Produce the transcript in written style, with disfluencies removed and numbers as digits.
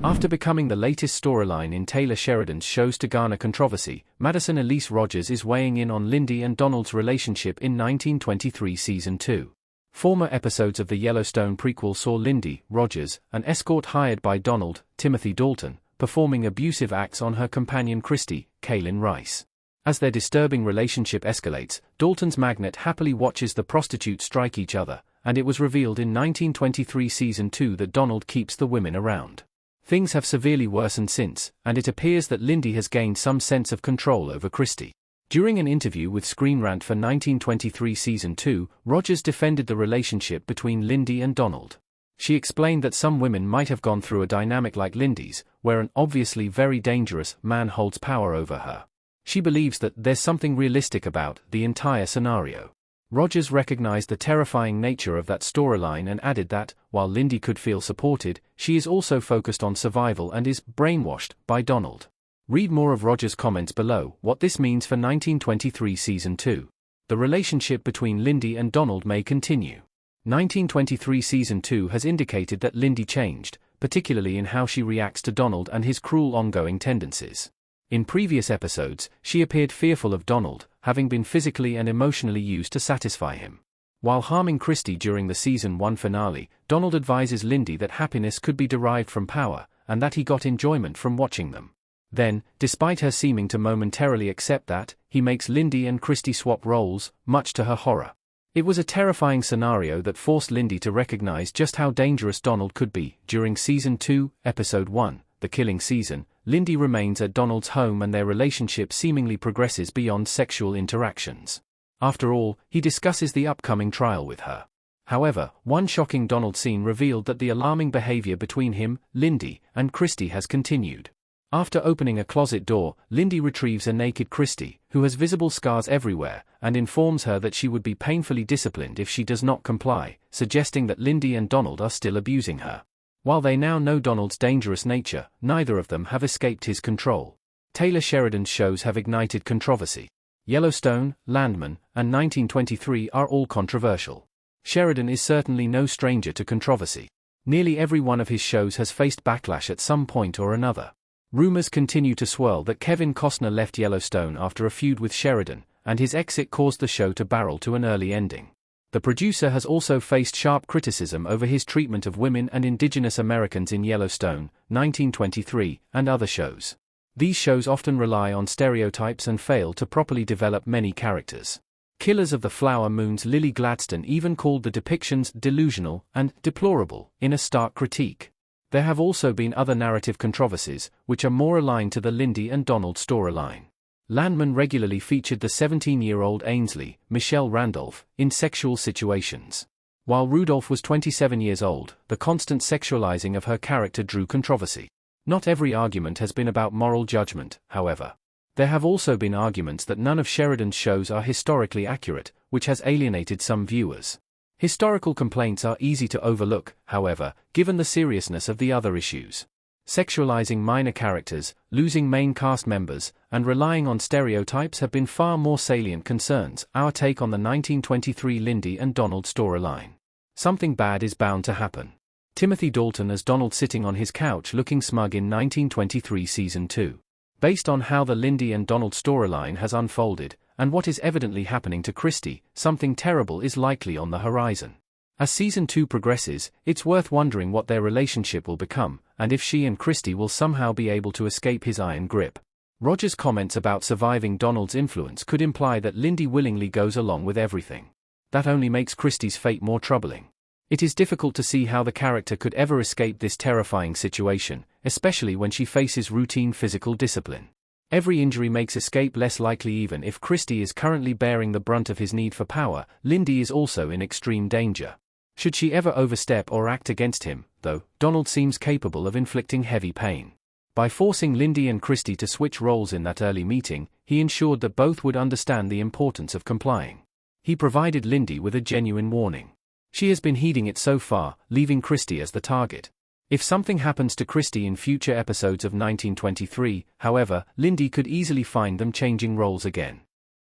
After becoming the latest storyline in Taylor Sheridan's shows to garner controversy, Madison Elise Rogers is weighing in on Lindy and Donald's relationship in 1923 Season 2. Former episodes of the Yellowstone prequel saw Lindy, Rogers, an escort hired by Donald, Timothy Dalton, performing abusive acts on her companion Christy, Kaylin Rice. As their disturbing relationship escalates, Dalton's magnet happily watches the prostitutes strike each other, and it was revealed in 1923 Season 2 that Donald keeps the women around. Things have severely worsened since, and it appears that Lindy has gained some sense of control over Christy. During an interview with Screen Rant for 1923 Season 2, Rogers defended the relationship between Lindy and Donald. She explained that some women might have gone through a dynamic like Lindy's, where an obviously very dangerous man holds power over her. She believes that there's something realistic about the entire scenario. Rogers recognized the terrifying nature of that storyline and added that, while Lindy could feel supported, she is also focused on survival and is brainwashed by Donald. Read more of Rogers' comments below. What this means for 1923 Season 2. The relationship between Lindy and Donald may continue. 1923 Season 2 has indicated that Lindy changed, particularly in how she reacts to Donald and his cruel ongoing tendencies. In previous episodes, she appeared fearful of Donald, having been physically and emotionally used to satisfy him. While harming Christy during the Season 1 finale, Donald advises Lindy that happiness could be derived from power, and that he got enjoyment from watching them. Then, despite her seeming to momentarily accept that, he makes Lindy and Christy swap roles, much to her horror. It was a terrifying scenario that forced Lindy to recognize just how dangerous Donald could be. During Season 2, Episode 1, The Killing Season, Lindy remains at Donald's home and their relationship seemingly progresses beyond sexual interactions. After all, he discusses the upcoming trial with her. However, one shocking Donald scene revealed that the alarming behavior between him, Lindy, and Christy has continued. After opening a closet door, Lindy retrieves a naked Christy, who has visible scars everywhere, and informs her that she would be painfully disciplined if she does not comply, suggesting that Lindy and Donald are still abusing her. While they now know Donald's dangerous nature, neither of them have escaped his control. Taylor Sheridan's shows have ignited controversy. Yellowstone, Landman, and 1923 are all controversial. Sheridan is certainly no stranger to controversy. Nearly every one of his shows has faced backlash at some point or another. Rumors continue to swirl that Kevin Costner left Yellowstone after a feud with Sheridan, and his exit caused the show to barrel to an early ending. The producer has also faced sharp criticism over his treatment of women and indigenous Americans in Yellowstone, 1923, and other shows. These shows often rely on stereotypes and fail to properly develop many characters. Killers of the Flower Moon's Lily Gladstone even called the depictions delusional and deplorable, in a stark critique. There have also been other narrative controversies, which are more aligned to the Lindy and Donald storyline. Landman regularly featured the 17-year-old Ainsley, Michelle Randolph, in sexual situations. While Rudolph was 27 years old, the constant sexualizing of her character drew controversy. Not every argument has been about moral judgment, however. There have also been arguments that none of Sheridan's shows are historically accurate, which has alienated some viewers. Historical complaints are easy to overlook, however, given the seriousness of the other issues. Sexualizing minor characters, losing main cast members, and relying on stereotypes have been far more salient concerns. Our take on the 1923 Lindy and Donald storyline. Something bad is bound to happen. Timothy Dalton as Donald sitting on his couch looking smug in 1923 Season 2. Based on how the Lindy and Donald storyline has unfolded, and what is evidently happening to Christy, something terrible is likely on the horizon. As Season 2 progresses, it's worth wondering what their relationship will become, and if she and Christy will somehow be able to escape his iron grip. Rogers' comments about surviving Donald's influence could imply that Lindy willingly goes along with everything. That only makes Christy's fate more troubling. It is difficult to see how the character could ever escape this terrifying situation, especially when she faces routine physical discipline. Every injury makes escape less likely. Even if Christy is currently bearing the brunt of his need for power, Lindy is also in extreme danger. Should she ever overstep or act against him, though, Donald seems capable of inflicting heavy pain. By forcing Lindy and Christy to switch roles in that early meeting, he ensured that both would understand the importance of complying. He provided Lindy with a genuine warning. She has been heeding it so far, leaving Christy as the target. If something happens to Christy in future episodes of 1923, however, Lindy could easily find them changing roles again.